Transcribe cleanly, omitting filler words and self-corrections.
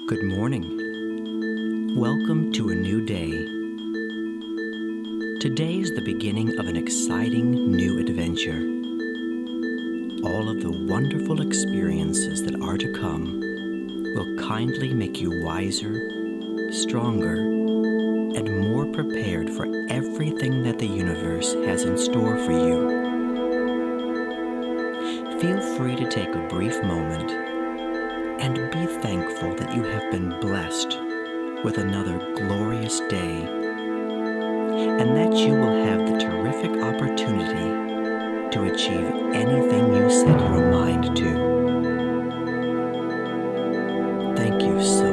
Good morning. Welcome to a new day. Today is the beginning of an exciting new adventure. All of the wonderful experiences that are to come will kindly make you wiser, stronger, and more prepared for everything that the universe has in store for you. Feel free to take a brief moment and be thankful that you have been blessed with another glorious day, and that you will have the terrific opportunity to achieve anything you set your mind to. Thank you so